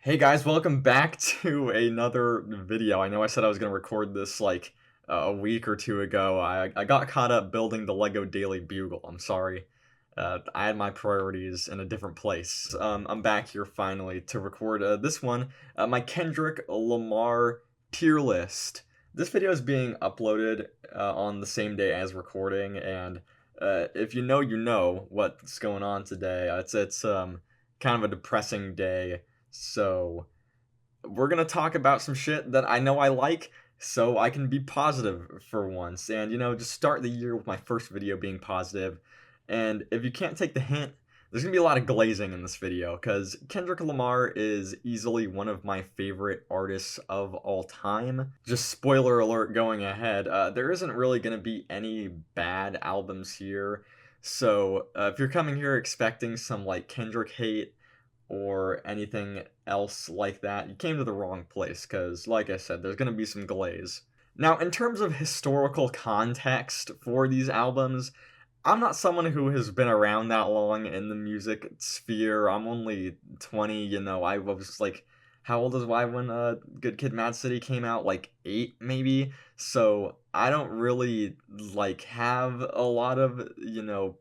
Hey guys, welcome back to another video. I know I said I was going to record this like a week or two ago. I got caught up building the Lego Daily Bugle. I'm sorry. I had my priorities in a different place. I'm back here finally to record this one, my Kendrick Lamar tier list. This video is being uploaded on the same day as recording, and if you know what's going on today. It's kind of a depressing day, so we're gonna talk about some shit that I know I like, so I can be positive for once, and just start the year with my first video being positive. And if you can't take the hint, there's gonna be a lot of glazing in this video, because Kendrick Lamar is easily one of my favorite artists of all time. Just spoiler alert going ahead, there isn't really gonna be any bad albums here. So if you're coming here expecting some like Kendrick hate or anything else like that, you came to the wrong place, because, like I said, there's going to be some glaze. Now, in terms of historical context for these albums, I'm not someone who has been around that long in the music sphere. I'm only 20, I was like, how old was I when Good Kid Mad City came out? Like 8, maybe? So I don't really, like, have a lot of,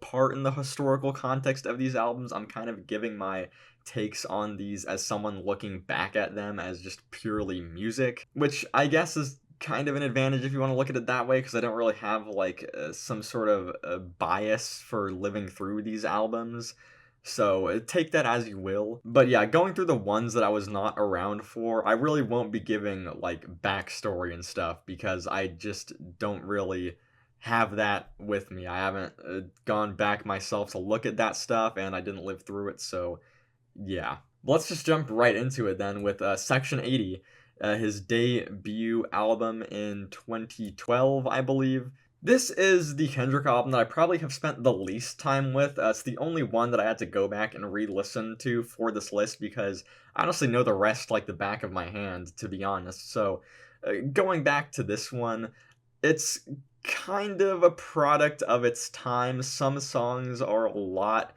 part in the historical context of these albums. I'm kind of giving my takes on these as someone looking back at them as just purely music, which I guess is kind of an advantage if you want to look at it that way, because I don't really have like some sort of bias for living through these albums. So take that as you will. But yeah, going through the ones that I was not around for, I really won't be giving like backstory and stuff, because I just don't really have that with me. I haven't gone back myself to look at that stuff, and I didn't live through it. So yeah. Let's just jump right into it then with Section 80, his debut album in 2012, I believe. This is the Kendrick album that I probably have spent the least time with. It's the only one that I had to go back and re-listen to for this list, because I honestly know the rest like the back of my hand, to be honest. So going back to this one, it's kind of a product of its time. Some songs are a lot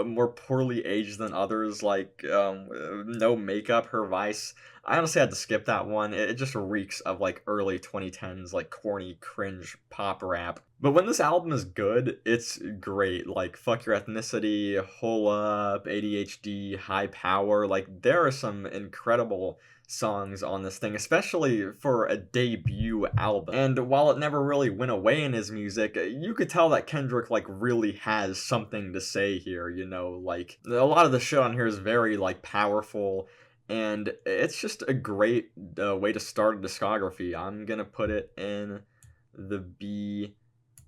more poorly aged than others, like No Makeup, Her Vice. I honestly had to skip that one. It just reeks of like early 2010s, like corny, cringe pop rap. But when this album is good, it's great. Like Fuck Your Ethnicity, Hole Up, ADHD, High Power. Like there are some incredible songs on this thing, especially for a debut album. And while it never really went away in his music, you could tell that Kendrick like really has something to say here, like a lot of the shit on here is very like powerful, and it's just a great way to start a discography. I'm gonna put it in the B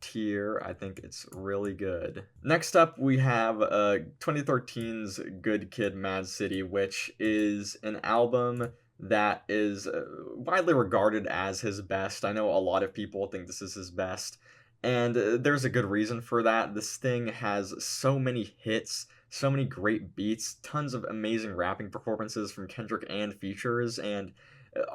tier. I think it's really good. Next up, we have 2013's Good Kid Mad City, which is an album that is widely regarded as his best. I know a lot of people think this is his best, and there's a good reason for that. This thing has so many hits, so many great beats, tons of amazing rapping performances from Kendrick and features, and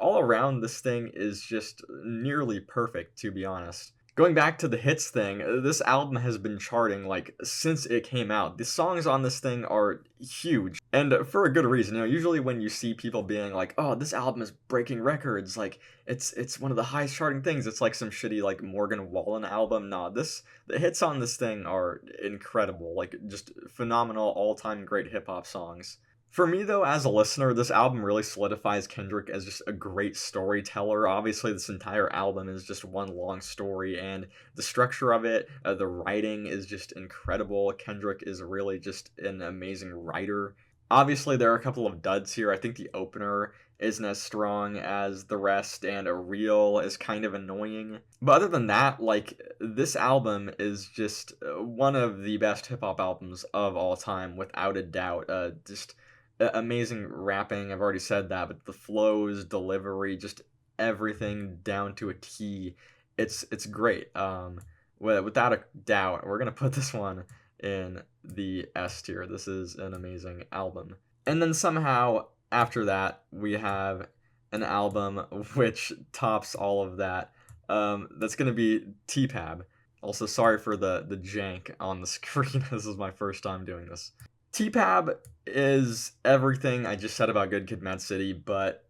all around this thing is just nearly perfect, to be honest. Going back to the hits thing, this album has been charting like since it came out. The songs on this thing are huge, and for a good reason. Usually when you see people being like, "Oh, this album is breaking records," like it's one of the highest charting things. It's like some shitty like Morgan Wallen album. Nah, the hits on this thing are incredible. Like just phenomenal, all-time great hip hop songs. For me, though, as a listener, this album really solidifies Kendrick as just a great storyteller. Obviously, this entire album is just one long story, and the structure of it, the writing is just incredible. Kendrick is really just an amazing writer. Obviously, there are a couple of duds here. I think the opener isn't as strong as the rest, and a reel is kind of annoying. But other than that, like, this album is just one of the best hip hop albums of all time, without a doubt. Just amazing rapping. I've already said that, but the flows, delivery, just everything down to a T. It's great. Without a doubt, we're gonna put this one in the S tier. This is an amazing album. And then somehow after that, we have an album which tops all of that. That's gonna be T-Pab. Also, sorry for the jank on the screen. This is my first time doing this. T-Pab is everything I just said about Good Kid, Mad City, but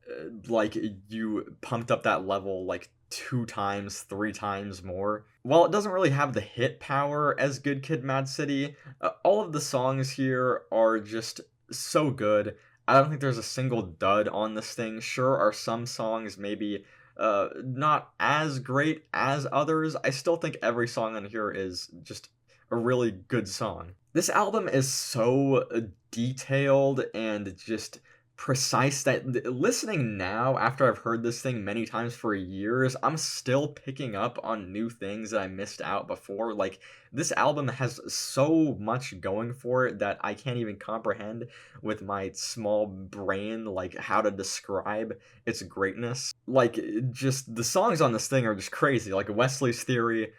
like you pumped up that level like 2 times, 3 times more. While it doesn't really have the hit power as Good Kid, Mad City, all of the songs here are just so good. I don't think there's a single dud on this thing. Sure are some songs maybe not as great as others. I still think every song on here is just a really good song. This album is so detailed and just precise that listening now after I've heard this thing many times for years, I'm still picking up on new things that I missed out before. Like, this album has so much going for it that I can't even comprehend with my small brain, like, how to describe its greatness. Like, just the songs on this thing are just crazy. Like, Wesley's Theory,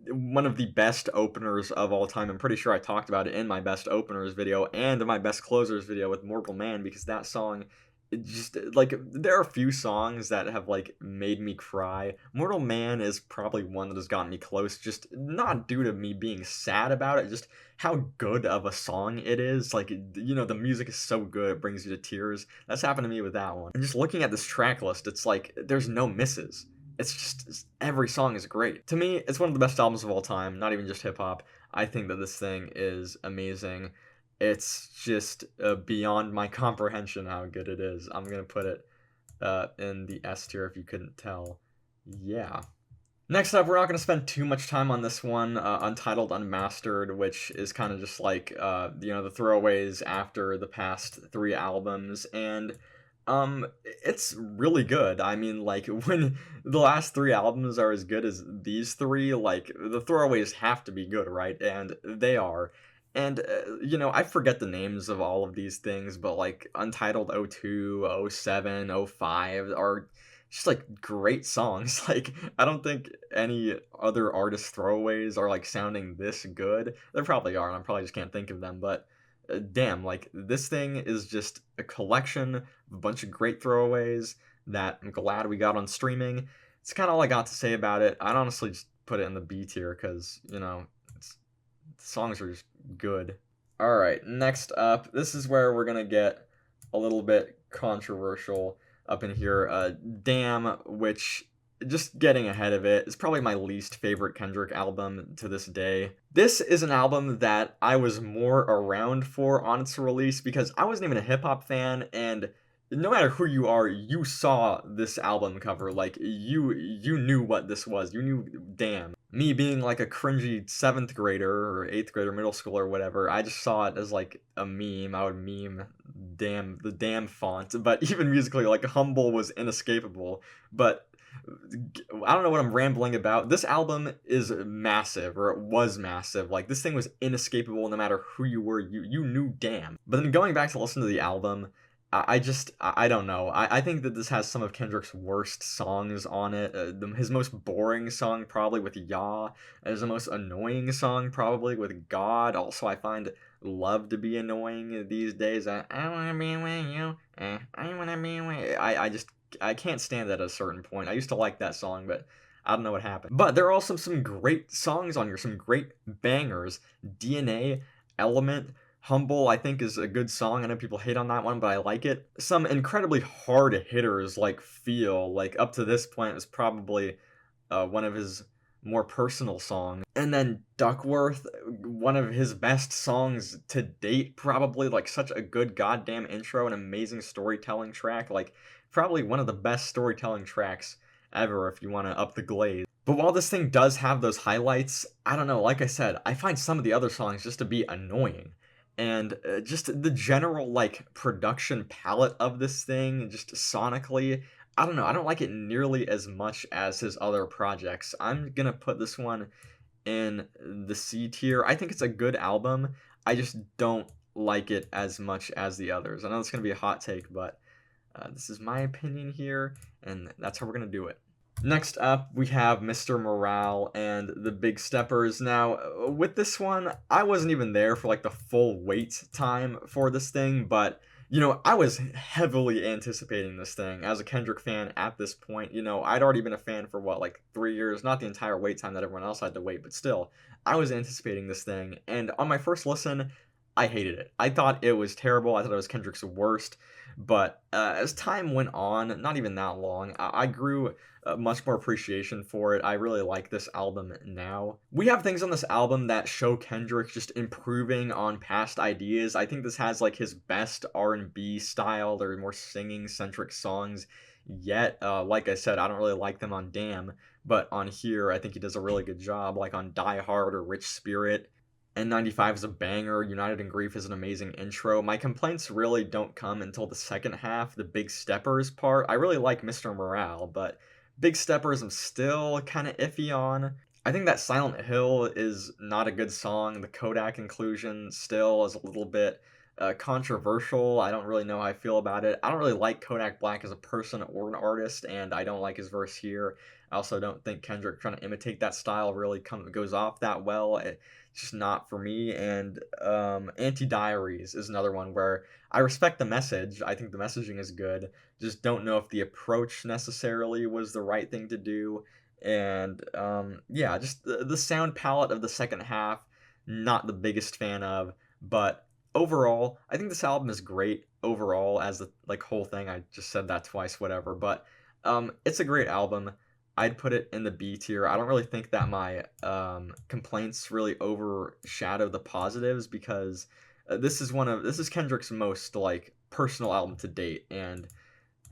one of the best openers of all time. I'm pretty sure I talked about it in my best openers video and in my best closers video with Mortal Man, because that song, it just like, there are a few songs that have like made me cry. Mortal Man is probably one that has gotten me close, just not due to me being sad about it, just how good of a song it is. Like, the music is so good, it brings you to tears. That's happened to me with that one. And just looking at this track list, it's like there's no misses. Every song is great. To me, it's one of the best albums of all time, not even just hip hop. I think that this thing is amazing. It's just beyond my comprehension how good it is. I'm going to put it in the S tier if you couldn't tell. Yeah. Next up, we're not going to spend too much time on this one, Untitled Unmastered, which is kind of just like, the throwaways after the past 3 albums, and it's really good. I mean, like, when the last 3 albums are as good as these 3, like, the throwaways have to be good, right? And they are. And, I forget the names of all of these things, but, like, Untitled '02, '07, '05 are just like great songs. Like, I don't think any other artist throwaways are like sounding this good. There probably are, and I probably just can't think of them. But damn, like, this thing is just a collection of a bunch of great throwaways that I'm glad we got on streaming. It's kind of all I got to say about it. I'd honestly just put it in the B tier because the songs are just good. All right, next up, this is where we're gonna get a little bit controversial up in here. Damn, which, just getting ahead of it, is probably my least favorite Kendrick album to this day. This is an album that I was more around for on its release because I wasn't even a hip hop fan, and no matter who you are, you saw this album cover. Like, you knew what this was. You knew, damn. Me being like a cringy 7th grader or 8th grader, middle schooler, or whatever, I just saw it as like a meme. I would meme the damn font. But even musically, like, Humble was inescapable. But I don't know what I'm rambling about. This album is massive, or it was massive. Like, this thing was inescapable no matter who you were. You knew damn. But then going back to listen to the album, I don't know. I think that this has some of Kendrick's worst songs on it. His most boring song probably with "Yaw" is the most annoying song probably with "God." Also, I find "Love" to be annoying these days. I wanna be with you. I wanna be with. I can't stand that at a certain point. I used to like that song, but I don't know what happened. But there are also some great songs on here, some great bangers. DNA, Element. Humble, I think, is a good song. I know people hate on that one, but I like it. Some incredibly hard hitters, like Feel, like, up to this point, was probably one of his more personal songs. And then Duckworth, one of his best songs to date, probably, like, such a good goddamn intro, an amazing storytelling track, like, probably one of the best storytelling tracks ever if you want to up the glaze. But while this thing does have those highlights, I don't know, like I said, I find some of the other songs just to be annoying. And just the general, like, production palette of this thing, just sonically, I don't know, I don't like it nearly as much as his other projects. I'm gonna put this one in the C tier. I think it's a good album. I just don't like it as much as the others. I know it's gonna be a hot take, but this is my opinion here, and that's how we're gonna do it. Next up, we have Mr. Morale and the Big Steppers. Now, with this one, I wasn't even there for like the full wait time for this thing, but I was heavily anticipating this thing as a Kendrick fan at this point. I'd already been a fan for what, like 3 years, not the entire wait time that everyone else had to wait, but still, I was anticipating this thing. And on my first listen, I hated it. I thought it was terrible. I thought it was Kendrick's worst. But as time went on, not even that long, I grew much more appreciation for it. I really like this album now. We have things on this album that show Kendrick just improving on past ideas. I think this has like his best R&B style or more singing centric songs yet. Like I said, I don't really like them on Damn, but on here, I think he does a really good job, like on Die Hard or Rich Spirit. N95 is a banger. United in Grief is an amazing intro. My complaints really don't come until the second half, the Big Steppers part. I really like Mr. Morale, but Big Steppers I'm still kind of iffy on. I think that Silent Hill is not a good song. The Kodak inclusion still is a little bit controversial. I don't really know how I feel about it. I don't really like Kodak Black as a person or an artist, and I don't like his verse here. I also don't think Kendrick trying to imitate that style really goes off that well. It's just not for me. And Anti Diaries is another one where I respect the message. I think the messaging is good. Just don't know if the approach necessarily was the right thing to do. And yeah, just the sound palette of the second half, not the biggest fan of. But overall, I think this album is great overall as the like whole thing. I just said that twice, whatever. But it's a great album. I'd put it in the B tier. I don't really think that my complaints really overshadow the positives because this is Kendrick's most like personal album to date, and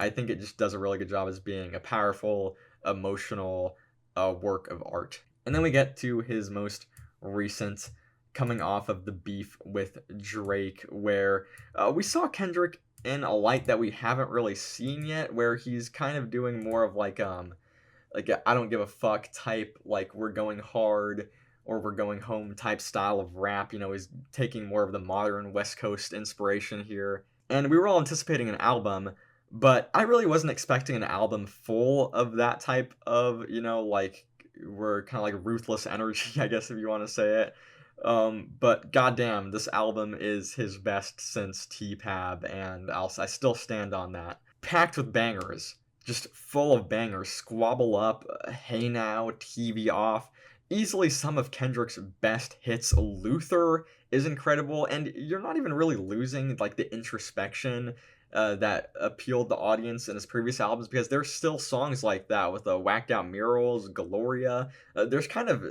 I think it just does a really good job as being a powerful, emotional work of art. And then we get to his most recent, coming off of the beef with Drake, where we saw Kendrick in a light that we haven't really seen yet, where he's kind of doing more of like I don't give a fuck type, like we're going hard or we're going home type style of rap. You know, he's taking more of the modern West Coast inspiration here. And we were all anticipating an album, but I really wasn't expecting an album full of that type of, like we're kind of like ruthless energy, I guess if you want to say it. But goddamn, this album is his best since T-Pab, and I still stand on that. Packed with bangers, just full of bangers. Squabble Up, Hey Now, TV Off. Easily some of Kendrick's best hits. Luther is incredible, and you're not even really losing like the introspection that appealed the audience in his previous albums because there's still songs like that with Whacked Out Murals, Gloria. There's kind of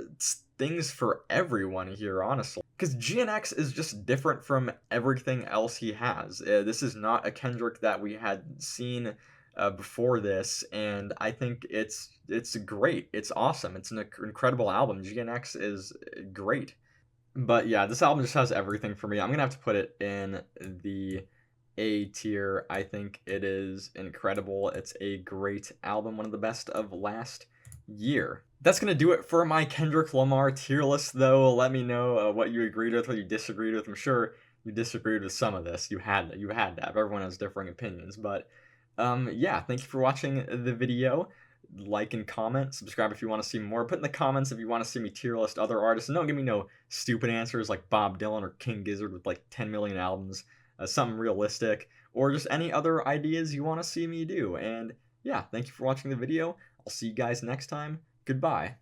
things for everyone here, honestly. Because GNX is just different from everything else he has. This is not a Kendrick that we had seen before this, and I think it's great. It's awesome. It's an incredible album. GNX is great. But yeah, this album just has everything for me. I'm gonna have to put it in the A tier. I think it is incredible. It's a great album, one of the best of last year. That's gonna do it for my Kendrick Lamar tier list, though. Let me know what you agreed with, what you disagreed with. I'm sure you disagreed with some of this. You had to have. Everyone has differing opinions, but yeah. Thank you for watching the video. Like and comment, subscribe if you want to see more. Put in the comments if you want to see me tier list other artists, and don't give me no stupid answers like Bob Dylan or King Gizzard with like 10 million albums. Something realistic, or just any other ideas you want to see me do. And yeah, thank you for watching the video. I'll see you guys next time. Goodbye.